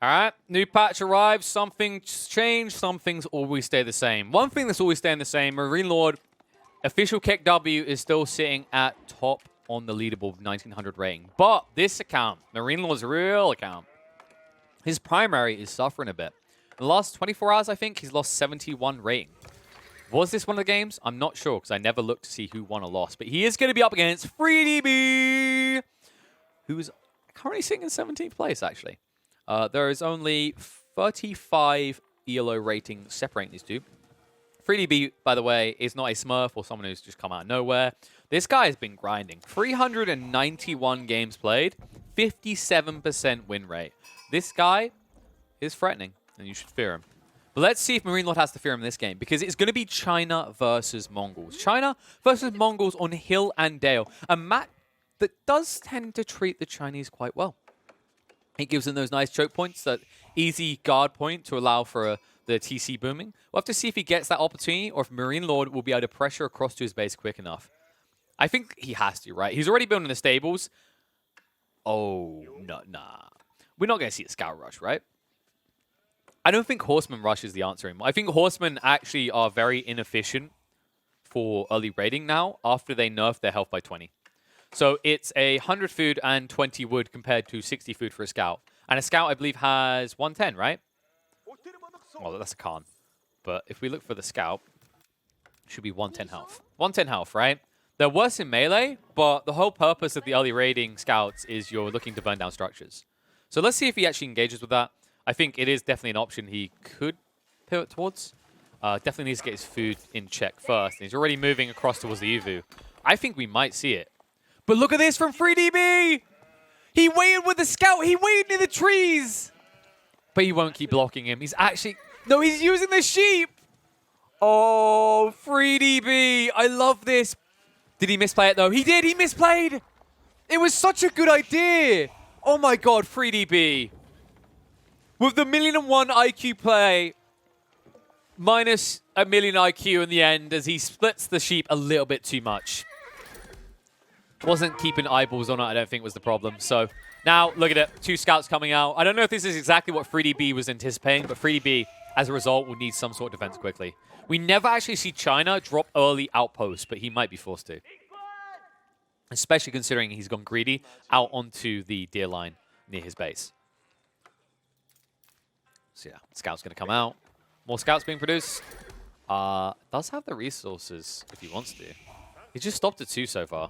All right, new patch arrives. Something's changed. Some things always stay the same. One thing that's always staying the same, MarineLorD official kick W is still sitting at top on the leaderboard with 1900 rating. But this account, MarineLorD's real account, his primary is suffering a bit. In the last 24 hours, I think, he's lost 71 rating. Was this one of the games? I'm not sure because I never looked to see who won or lost. But he is going to be up against FreeDB, who's currently sitting in 17th place, actually. There is only 35 ELO ratings separating these two. FreeDB, by the way, is not a smurf or someone who's just come out of nowhere. This guy has been grinding. 391 games played, 57% win rate. This guy is threatening, and you should fear him. But let's see if MarineLorD has to fear him in this game, because it's going to be China versus Mongols. China versus Mongols on Hill and Dale. A map that does tend to treat the Chinese quite well. It gives them those nice choke points, that easy guard point to allow for the TC booming. We'll have to see if he gets that opportunity or if MarineLorD will be able to pressure across to his base quick enough. I think he has to, right? He's already building the stables. Oh, no, nah. We're not going to see a scout rush, right? I don't think Horseman rush is the answer anymore. I think Horsemen actually are very inefficient for early raiding now after they nerf their health by 20. So it's 100 food and 20 wood compared to 60 food for a scout. And a scout, I believe, has 110, right? Well, that's a Khan. But if we look for the scout, it should be 110 health. 110 health, right? They're worse in melee, but the whole purpose of the early raiding scouts is you're looking to burn down structures. So let's see if he actually engages with that. I think it is definitely an option he could pivot towards. Definitely needs to get his food in check first. And he's already moving across towards the Evu. I think we might see it. But look at this from FreeDB! He waited with the scout. He waited near the trees. But he won't keep blocking him. He's actually... No, he's using the sheep! Oh, FreeDB. I love this. Did he misplay it, though? He did. He misplayed. It was such a good idea. Oh, my God, FreeDB. With the 1,000,001 IQ play, minus a million IQ in the end as he splits the sheep a little bit too much. Wasn't keeping eyeballs on it, I don't think was the problem. So now, look at it. 2 scouts coming out. I don't know if this is exactly what FreeDB was anticipating, but FreeDB, as a result, will need some sort of defense quickly. We never actually see China drop early outposts, but he might be forced to. Especially considering he's gone greedy out onto the deer line near his base. So yeah, scout's going to come out. More scouts being produced. Does have the resources if he wants to. He just stopped at 2 so far.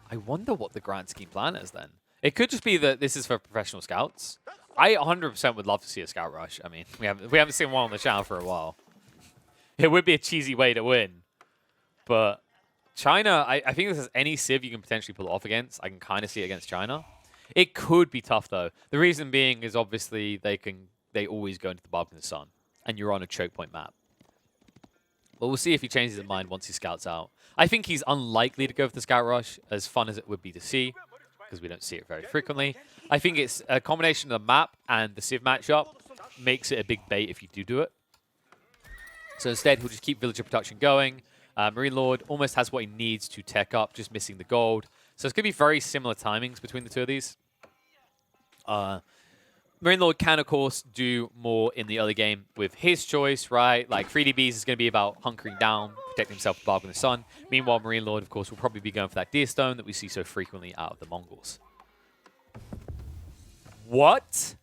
I wonder what the grand scheme plan is then. It could just be that this is for professional scouts. I 100% would love to see a scout rush. I mean, we haven't seen one on the channel for a while. It would be a cheesy way to win. But China, I think if there's any civ you can potentially pull it off against, I can kind of see it against China. It could be tough, though. The reason being is obviously they always go into the Barb in the Sun, and you're on a choke point map. But we'll see if he changes his mind once he scouts out. I think he's unlikely to go for the scout rush, as fun as it would be to see, because we don't see it very frequently. I think it's a combination of the map and the civ matchup makes it a big bait if you do it. So instead, he'll just keep villager production going. MarineLorD almost has what he needs to tech up, just missing the gold. So it's going to be very similar timings between the two of these. MarineLorD can, of course, do more in the early game with his choice, right? Like, FreeDB's is going to be about hunkering down, protecting himself from Barb in the Sun. Meanwhile, MarineLorD, of course, will probably be going for that deer stone that we see so frequently out of the Mongols. What?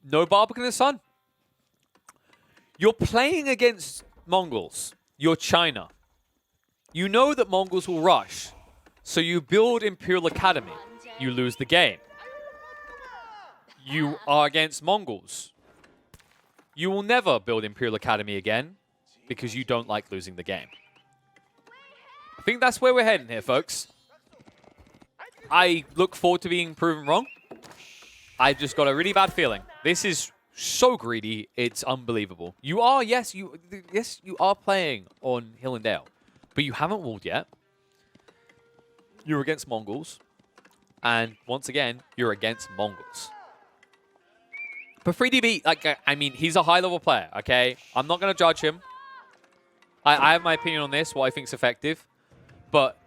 No Barbican in the Sun. You're playing against Mongols. You're China. You know that Mongols will rush. So you build Imperial Academy. You lose the game. You are against Mongols. You will never build Imperial Academy again because you don't like losing the game. I think that's where we're heading here, folks. I look forward to being proven wrong. I just got a really bad feeling. This is so greedy, it's unbelievable. You are, yes, you are playing on Hill and Dale, but you haven't walled yet. You're against Mongols, and once again, you're against Mongols. But FreeDB, like, I mean, he's a high-level player, okay? I'm not going to judge him. I have my opinion on this, what I think is effective, but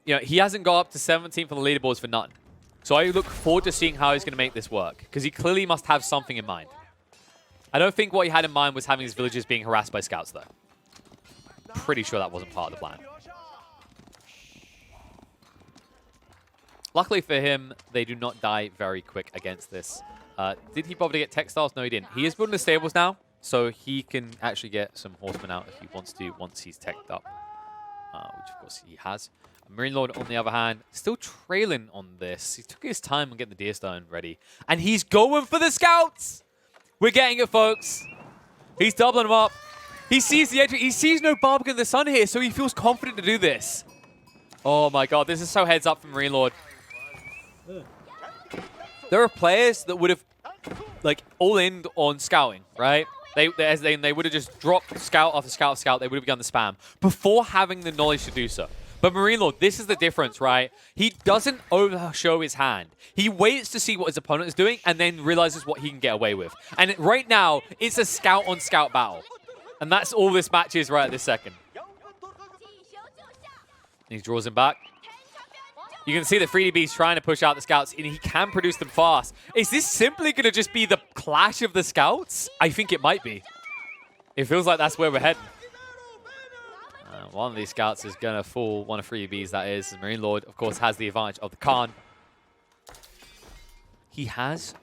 you know, he hasn't got up to 17th on the leaderboards for nothing. So I look forward to seeing how he's going to make this work, because he clearly must have something in mind. I don't think what he had in mind was having his villagers being harassed by scouts, though. Pretty sure that wasn't part of the plan. Luckily for him, they do not die very quick against this. Did he bother to get textiles? No, he didn't. He is building the stables now, so he can actually get some horsemen out if he wants to once he's teched up, which of course he has. MarineLorD, on the other hand, still trailing on this. He took his time on getting the deer stone ready, and he's going for the scouts. We're getting it, folks. He's doubling them up. He sees the entry. He sees no Barbican in the sun here, so he feels confident to do this. Oh my god, this is so heads up from MarineLorD. There are players that would have, like, all-in on scouting, right? They would have just dropped scout after scout after scout. They would have begun the spam before having the knowledge to do so. But MarineLorD, this is the difference, right? He doesn't overshow his hand. He waits to see what his opponent is doing and then realizes what he can get away with. And right now, it's a scout-on-scout battle. And that's all this match is right at this second. He draws him back. You can see that 3DB is trying to push out the scouts, and he can produce them fast. Is this simply going to just be the clash of the scouts? I think it might be. It feels like that's where we're heading. One of these scouts is going to fool one of 3DB's, that is. And MarineLorD, of course, has the advantage of the Khan. He has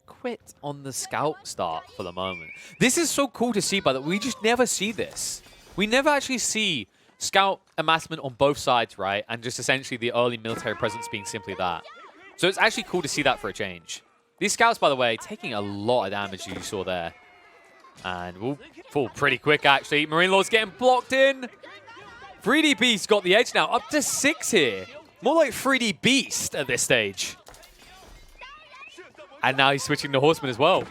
quit on the scout start for the moment. This is so cool to see, by the way. We just never see this. We never actually see scout amassment on both sides, right? And just essentially the early military presence being simply that. So it's actually cool to see that for a change. These scouts, by the way, taking a lot of damage, you saw there. And we'll fall pretty quick, actually. MarineLorD's getting blocked in. 3D Beast got the edge now, up to 6 here. More like 3D Beast at this stage. And now he's switching to Horseman as well.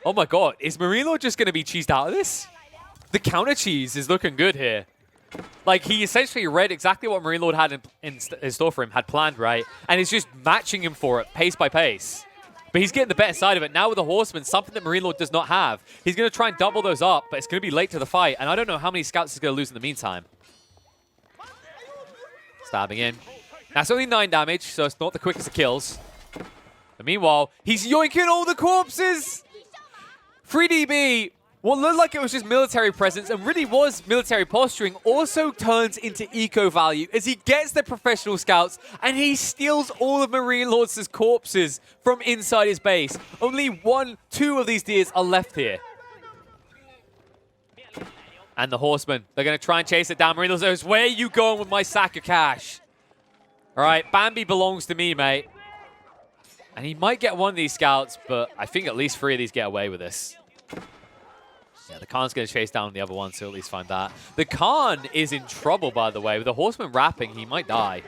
Oh my god, is MarineLorD just going to be cheesed out of this? The counter cheese is looking good here. Like, he essentially read exactly what MarineLorD had in store for him, had planned, right? And is just matching him for it, pace by pace. But he's getting the better side of it. Now with the Horseman, something that MarineLorD does not have. He's going to try and double those up, but it's going to be late to the fight. And I don't know how many scouts he's going to lose in the meantime. Stabbing in. That's only 9 damage, so it's not the quickest of kills. But meanwhile, he's yoinking all the corpses! 3DB, what looked like it was just military presence and really was military posturing, also turns into eco value as he gets the professional scouts and he steals all of MarineLorD's corpses from inside his base. Only 1, 2 of these deers are left here. And the Horsemen, they're going to try and chase it down. MarineLorD says, where are you going with my sack of cash? All right, Bambi belongs to me, mate. And he might get one of these scouts, but I think at least 3 of these get away with this. Yeah, the Khan's going to chase down the other one, so at least find that. The Khan is in trouble, by the way. With the Horseman wrapping, he might die.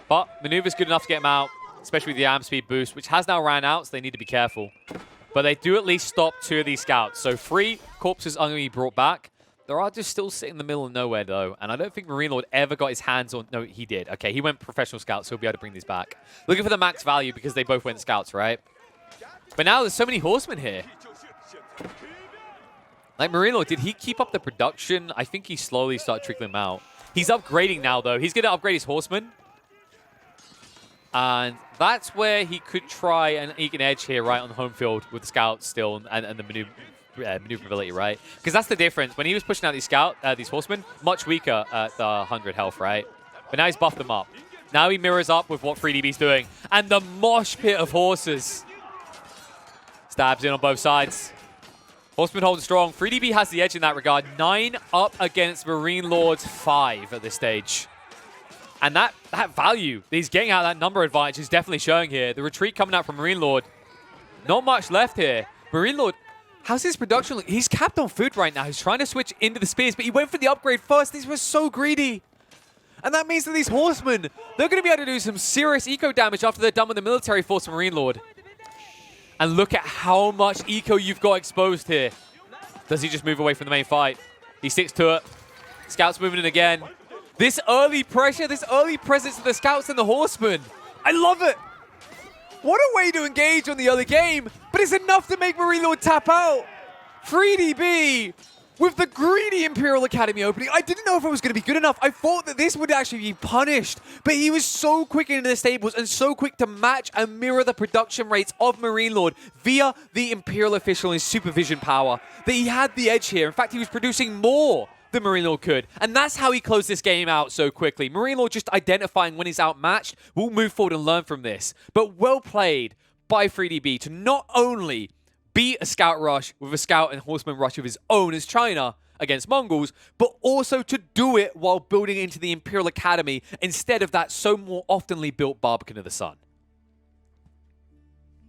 But maneuver's good enough to get him out, especially with the arm speed boost, which has now ran out, so they need to be careful. But they do at least stop 2 of these scouts. So 3 corpses are going to be brought back. There are just still sitting in the middle of nowhere, though. And I don't think MarineLorD ever got his hands on... No, he did. Okay, he went professional scouts, so he'll be able to bring these back. Looking for the max value because they both went scouts, right? But now there's so many horsemen here. Like, MarineLorD, did he keep up the production? I think he slowly started trickling them out. He's upgrading now, though. He's going to upgrade his horsemen. And that's where he could try and eke an edge here, right, on the home field with the scouts still and the maneuverability, right? Because that's the difference. When he was pushing out these horsemen, much weaker at the 100 health, right? But now he's buffed them up. Now he mirrors up with what 3DB's doing. And the mosh pit of horses. Stabs in on both sides. Horseman holding strong. 3DB has the edge in that regard. 9 up against MarineLorD's 5 at this stage. And that value that he's getting out of that number advantage is definitely showing here. The retreat coming out from MarineLorD. Not much left here. MarineLorD, how's his production look? He's capped on food right now. He's trying to switch into the spears, but he went for the upgrade first. These were so greedy. And that means that these horsemen, they're going to be able to do some serious eco damage after they're done with the military force of MarineLorD. And look at how much eco you've got exposed here. Does he just move away from the main fight? He sticks to it. Scouts moving in again. This early pressure, this early presence of the scouts and the horsemen. I love it. What a way to engage on the early game, but it's enough to make MarineLorD tap out. 3DB with the greedy Imperial Academy opening, I didn't know if it was going to be good enough. I thought that this would actually be punished, but he was so quick into the stables and so quick to match and mirror the production rates of MarineLorD via the Imperial Official and supervision power that he had the edge here. In fact, he was producing more than MarineLorD could, and that's how he closed this game out so quickly. MarineLorD just identifying when he's outmatched. We'll move forward and learn from this, but well played by 3DB to not only beat a scout rush with a scout and horseman rush of his own as China against Mongols, but also to do it while building into the Imperial Academy instead of that so more oftenly built Barbican of the Sun.